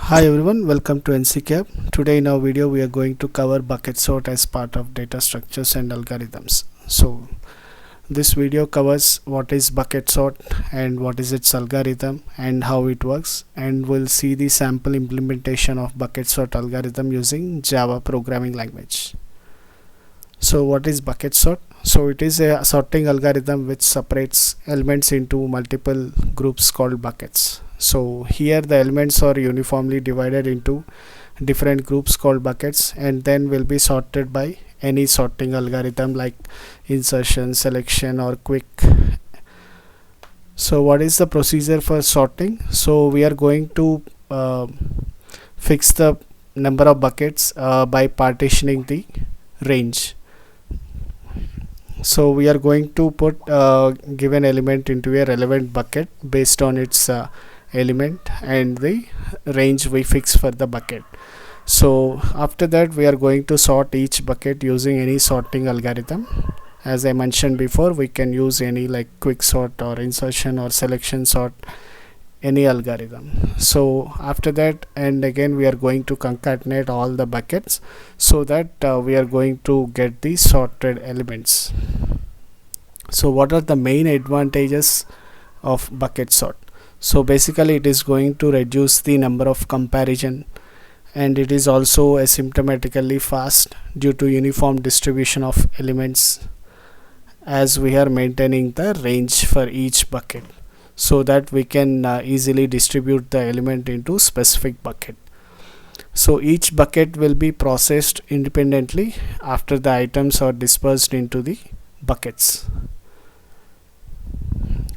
Hi everyone, welcome to NCCAP. Today in our video we are going to cover bucket sort as part of data structures and algorithms. So this video covers what is bucket sort and what is its algorithm and how it works, and we'll see the sample implementation of bucket sort algorithm using Java programming language. So what is bucket sort? So it is a sorting algorithm which separates elements into multiple groups called buckets. So here the elements are uniformly divided into different groups called buckets and then will be sorted by any sorting algorithm like insertion, selection or quick. So what is the procedure for sorting? So we are going to fix the number of buckets by partitioning the range. So we are going to put given element into a relevant bucket based on its element and the range we fix for the bucket. So after that we are going to sort each bucket using any sorting algorithm. As I mentioned before, we can use any like quick sort or insertion or selection sort, any algorithm. So after that, and again we are going to concatenate all the buckets so that we are going to get the sorted elements. So what are the main advantages of bucket sort? So basically it is going to reduce the number of comparison, and it is also asymptomatically fast due to uniform distribution of elements, as we are maintaining the range for each bucket so that we can easily distribute the element into specific bucket. So each bucket will be processed independently after the items are dispersed into the buckets.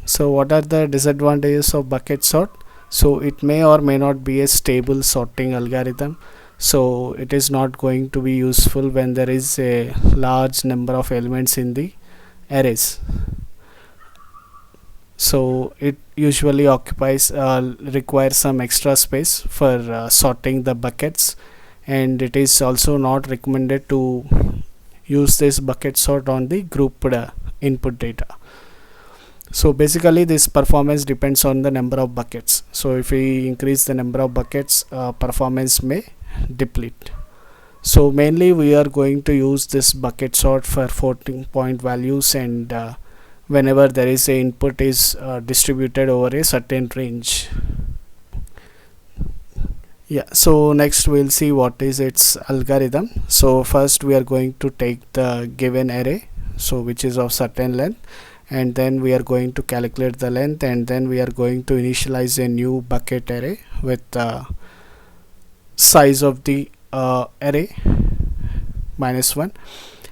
So what are the disadvantages of bucket sort? So it may or may not be a stable sorting algorithm. So it is not going to be useful when there is a large number of elements in the arrays. So it usually requires some extra space for sorting the buckets, and it is also not recommended to use this bucket sort on the grouped input data. So basically this performance depends on the number of buckets. So if we increase the number of buckets, performance may deplete. So mainly we are going to use this bucket sort for floating point values, and whenever there is a input is distributed over a certain range. So next we'll see what is its algorithm. So first we are going to take the given array, so which is of certain length, and then we are going to calculate the length, and then we are going to initialize a new bucket array with size of the array -1,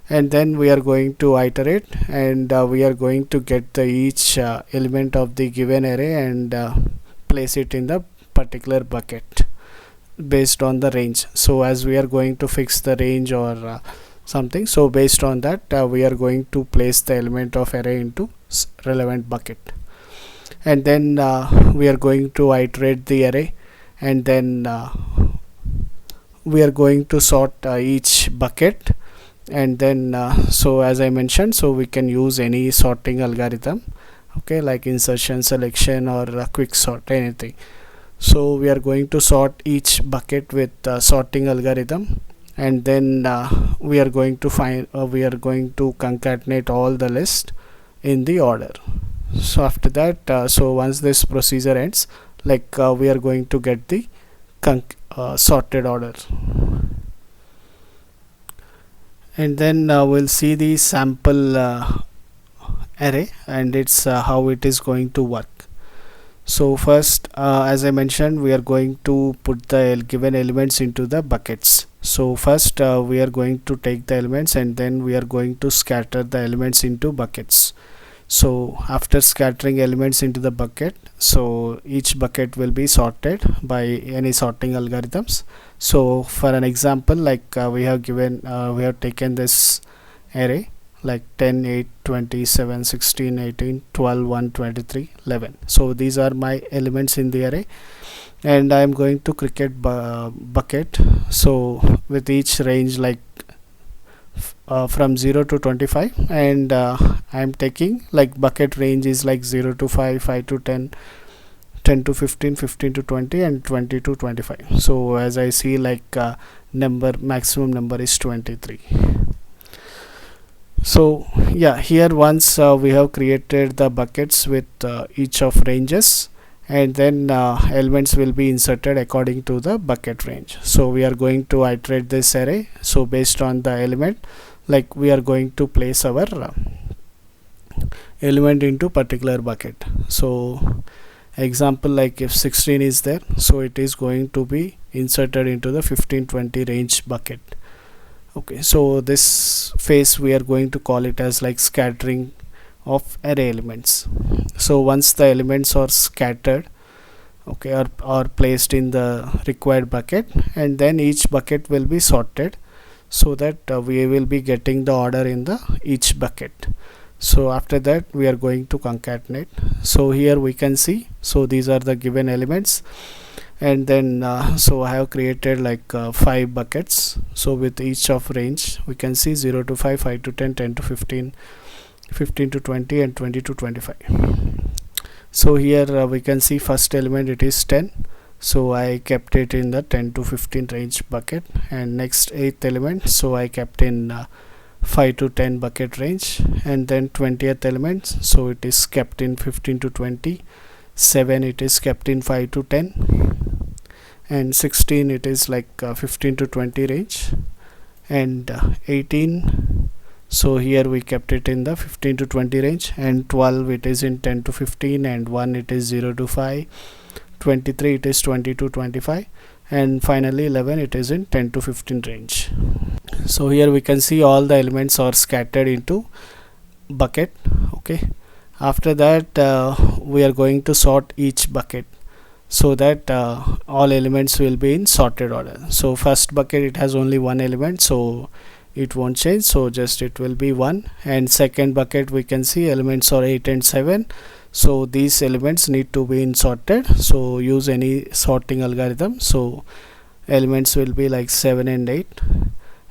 and then we are going to iterate, and we are going to get the each element of the given array and place it in the particular bucket based on the range. So as we are going to fix the range or something, so based on that we are going to place the element of array into relevant bucket, and then we are going to iterate the array, and then we are going to sort each bucket, and then so as I mentioned, so we can use any sorting algorithm, okay, like insertion, selection or quick sort, anything. So we are going to sort each bucket with sorting algorithm, and then we are going to concatenate all the list in the order. So after that, so once this procedure ends, like we are going to get the sorted order, and then we'll see the sample array and it's how it is going to work. So first, as I mentioned, we are going to put the given elements into the buckets. So first we are going to take the elements, and then we are going to scatter the elements into buckets. So after scattering elements into the bucket, so each bucket will be sorted by any sorting algorithms. So for an example, like we have taken this array like 10, 8, 20, 7, 16, 18, 12, 1, 23, 11. So these are my elements in the array, and I am going to create bucket, so with each range like from 0 to 25, and I am taking like bucket range is like 0 to 5, 5 to 10, 10 to 15, 15 to 20, and 20 to 25. So as I see, like maximum number is 23. So yeah, here once we have created the buckets with each of ranges, and then elements will be inserted according to the bucket range. So we are going to iterate this array. So based on the element, like we are going to place our element into particular bucket. So example, like if 16 is there, so it is going to be inserted into the 15-20 range bucket. Okay, so this phase we are going to call it as like scattering of array elements. So once the elements are scattered, okay, or placed in the required bucket, and then each bucket will be sorted so that we will be getting the order in the each bucket. So after that we are going to concatenate. So here we can see, so these are the given elements, and then so I have created like 5 buckets. So with each of range we can see 0 to 5, 5 to 10, 10 to 15, 15 to 20, and 20 to 25. So here we can see first element, it is 10, so I kept it in the 10 to 15 range bucket, and next 8th element, so I kept in 5 to 10 bucket range, and then 20th element, so it is kept in 15 to 20, 7 it is kept in 5 to 10, and 16 it is like 15 to 20 range, and 18, so here we kept it in the 15 to 20 range, and 12 it is in 10 to 15, and 1 it is 0 to 5, 23 it is 20 to 25, and finally 11 it is in 10 to 15 range. So here we can see all the elements are scattered into bucket. Okay, after that we are going to sort each bucket so that all elements will be in sorted order. So first bucket, it has only one element, so it won't change, so just it will be 1. And second bucket, we can see elements are 8 and 7, so these elements need to be in sorted, so use any sorting algorithm. So elements will be like 7 and 8.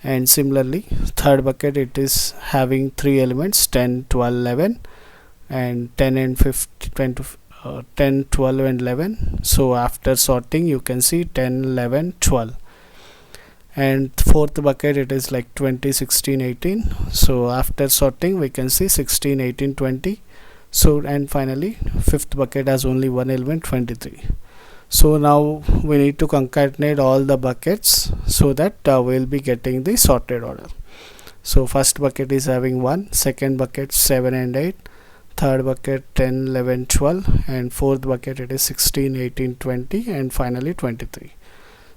And similarly third bucket, it is having 3 elements, 10, 12, 11, and 10 and 15, 10, 12 and 11. So after sorting you can see 10, 11, 12. And fourth bucket, it is like 20, 16, 18. So after sorting we can see 16, 18, 20. So and finally fifth bucket has only one element, 23. So now we need to concatenate all the buckets so that we'll be getting the sorted order. So first bucket is having 1, second bucket 7 and 8, third bucket 10, 11, 12, and fourth bucket it is 16, 18, 20, and finally 23.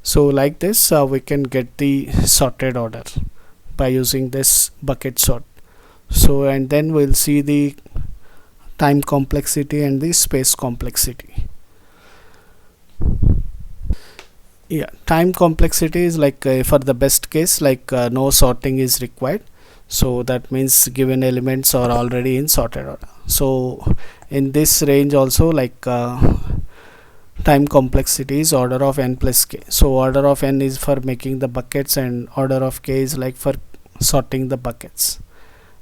So like this we can get the sorted order by using this bucket sort. So and then we'll see the time complexity and the space complexity. Yeah, time complexity is like for the best case, like no sorting is required, so that means given elements are already in sorted order. So in this range also, like time complexity is order of n plus k. So order of n is for making the buckets, and order of k is like for sorting the buckets.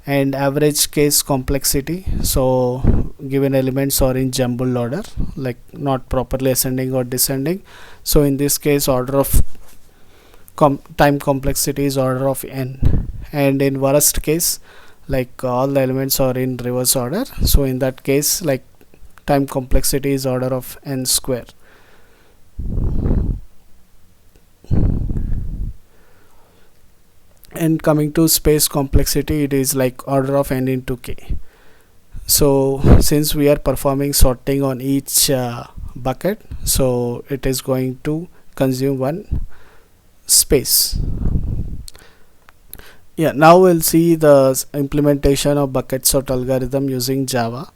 And average case complexity, so given elements are in jumbled order, like not properly ascending or descending, so in this case order of time complexity is order of n. And in worst case, like all the elements are in reverse order, so in that case like time complexity is order of n square. And coming to space complexity, it is like order of n into k. So since we are performing sorting on each bucket, so it is going to consume one space. Yeah, now we'll see the implementation of bucket sort algorithm using Java.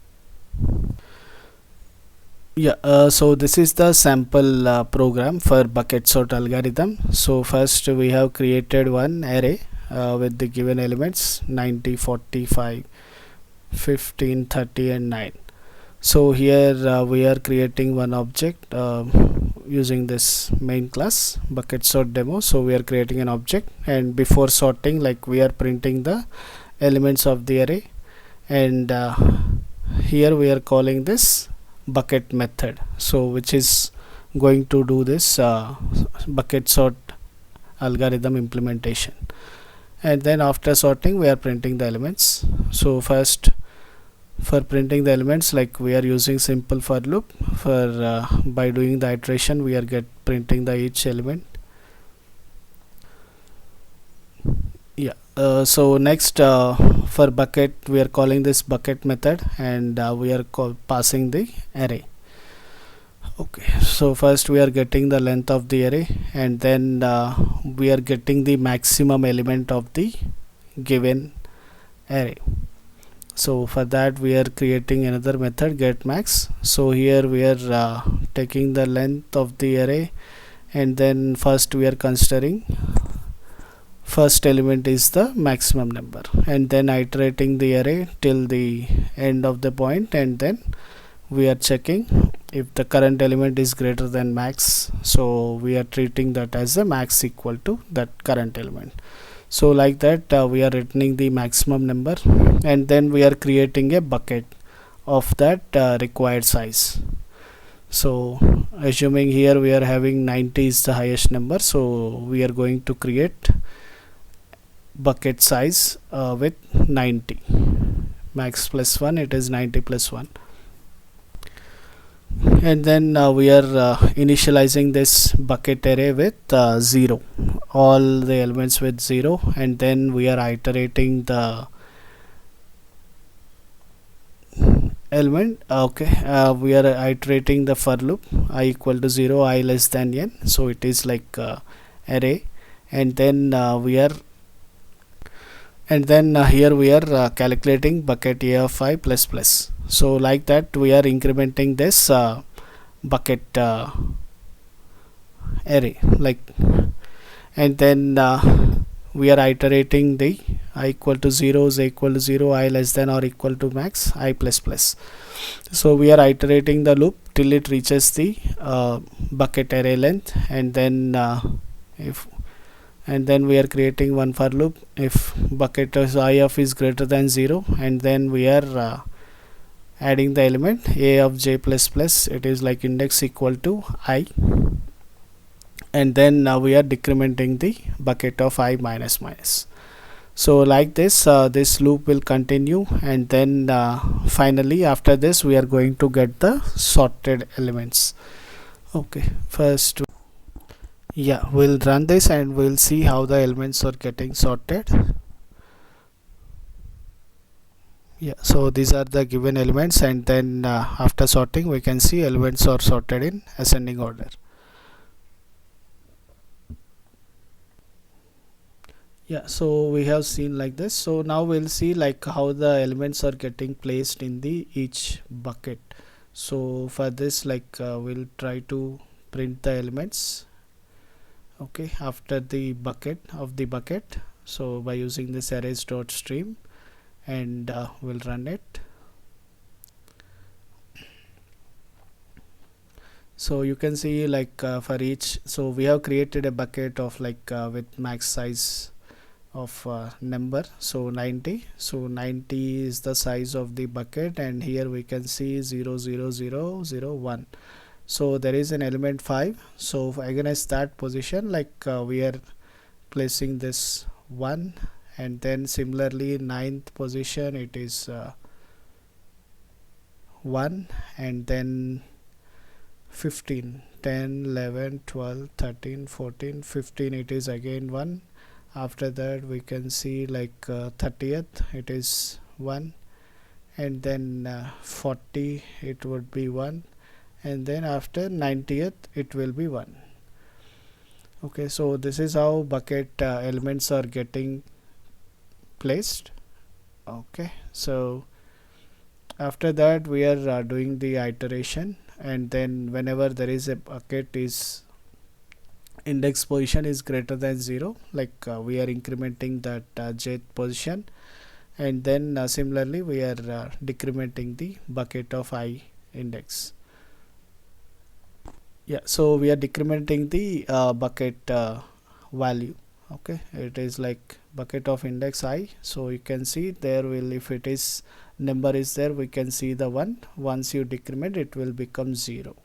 Yeah, so this is the sample program for bucket sort algorithm. So first we have created one array with the given elements 90, 45, 15, 30, and 9. So here we are creating one object using this main class bucket sort demo. So we are creating an object, and before sorting, like we are printing the elements of the array, and here we are calling this bucket method, so which is going to do this bucket sort algorithm implementation. And then after sorting we are printing the elements. So first, for printing the elements, like we are using simple for loop. For by doing the iteration we are printing the each element. Yeah, so next, for bucket we are calling this bucket method, and we are passing the array. Okay, so first we are getting the length of the array, and then we are getting the maximum element of the given array. So for that we are creating another method, get max. So here we are taking the length of the array, and then first we are considering first element is the maximum number, and then iterating the array till the end of the point, and then we are checking if the current element is greater than max, so we are treating that as a max equal to that current element. So like that we are returning the maximum number, and then we are creating a bucket of that required size. So assuming here we are having 90 is the highest number, so we are going to create bucket size with 90, max plus 1, it is 90 plus 1. And then we are initializing this bucket array with 0, all the elements with 0, and then we are iterating the element. Okay, we are iterating the for loop I equal to 0, I less than n, so it is like array, and then we are here we are calculating bucket a of I plus plus. So like that we are incrementing this bucket array, like, and then we are iterating the I equal to 0 is equal to 0, I less than or equal to max, I plus plus. So we are iterating the loop till it reaches the bucket array length, and then we are creating one for loop if bucket I of is greater than 0, and then we are adding the element a of j plus plus, it is like index equal to I, and then we are decrementing the bucket of I minus minus. So like this this loop will continue, and then finally after this we are going to get the sorted elements. Okay, first, yeah, we'll run this and we'll see how the elements are getting sorted. Yeah, so these are the given elements, and then after sorting we can see elements are sorted in ascending order. Yeah, so we have seen like this. So now we'll see like how the elements are getting placed in the each bucket. So for this, like we'll try to print the elements, okay, after the bucket of the bucket. So by using this arrays dot stream, and we'll run it. So you can see like for each, so we have created a bucket of like with max size of number, so 90. So 90 is the size of the bucket, and here we can see 0 0 0 0 1. So there is an element 5, so against that position, like we are placing this 1, and then similarly 9th position it is 1, and then 15, 10, 11, 12, 13, 14, 15 it is again 1. After that we can see like 30th it is 1, and then 40 it would be 1, and then after 90th it will be 1. Okay, so this is how bucket elements are getting placed. Okay, so after that we are doing the iteration, and then whenever there is a bucket is index position is greater than 0, like we are incrementing that jth position, and then similarly we are decrementing the bucket of I index. Yeah, so we are decrementing the bucket value. Okay, it is like bucket of index I, so you can see there will, if it is number is there, we can see the 1. Once you decrement, it will become 0,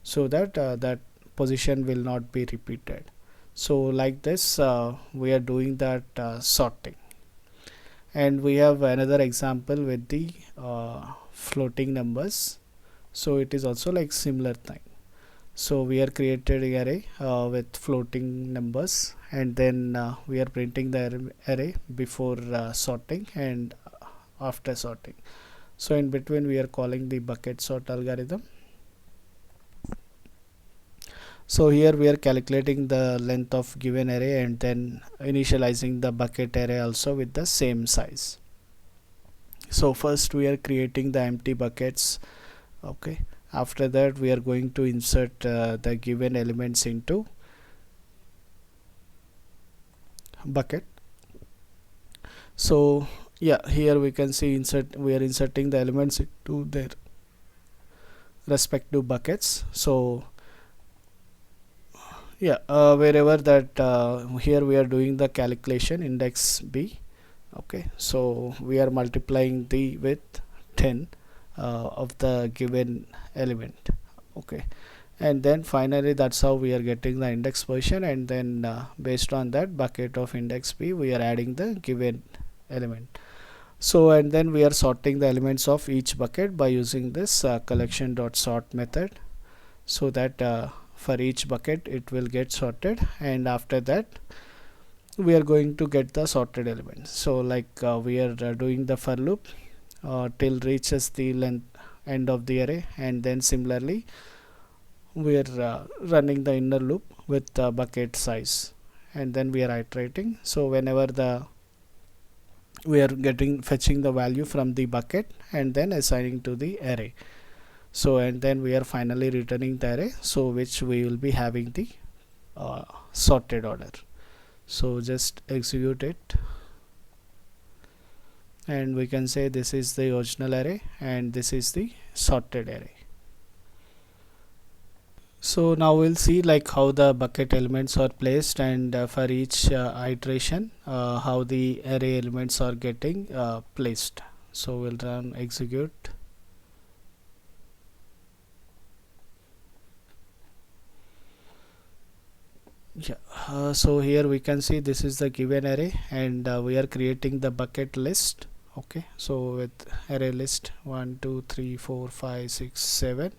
so that that position will not be repeated. So like this we are doing that sorting. And we have another example with the floating numbers. So it is also like similar thing. So we are created array with floating numbers, and then we are printing the array before sorting and after sorting. So in between we are calling the bucket sort algorithm. So here we are calculating the length of given array and then initializing the bucket array also with the same size. So first we are creating the empty buckets. Okay, after that we are going to insert the given elements into bucket. So yeah, here we can see we are inserting the elements into their respective buckets. So yeah, wherever that here we are doing the calculation index b. Okay, so we are multiplying the with 10 of the given element. Okay, and then finally that's how we are getting the index position, and then based on that bucket of index b we are adding the given element. So and then we are sorting the elements of each bucket by using this collection dot sort method, so that for each bucket it will get sorted, and after that we are going to get the sorted elements. So like we are doing the for loop till reaches the length end of the array, and then similarly we are running the inner loop with the bucket size, and then we are iterating. So whenever the we are fetching the value from the bucket and then assigning to the array. So and then we are finally returning the array, so which we will be having the sorted order. So just execute it, and we can say this is the original array and this is the sorted array. So now we'll see like how the bucket elements are placed, and for each iteration how the array elements are getting placed. So we'll run execute. Yeah, so here we can see this is the given array, and we are creating the bucket list. Okay, so with array list 1 2 3 4 5 6 7,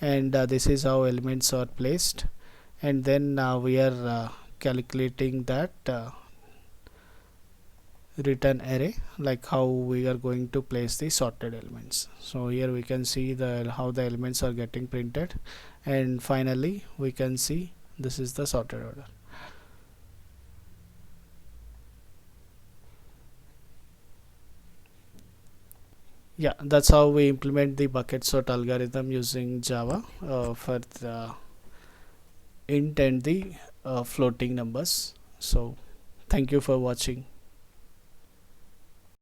and this is how elements are placed, and then we are calculating that return array, like how we are going to place the sorted elements. So here we can see the how the elements are getting printed, and finally we can see this is the sorted order. Yeah, that's how we implement the bucket sort algorithm using Java for the int and the floating numbers. So thank you for watching.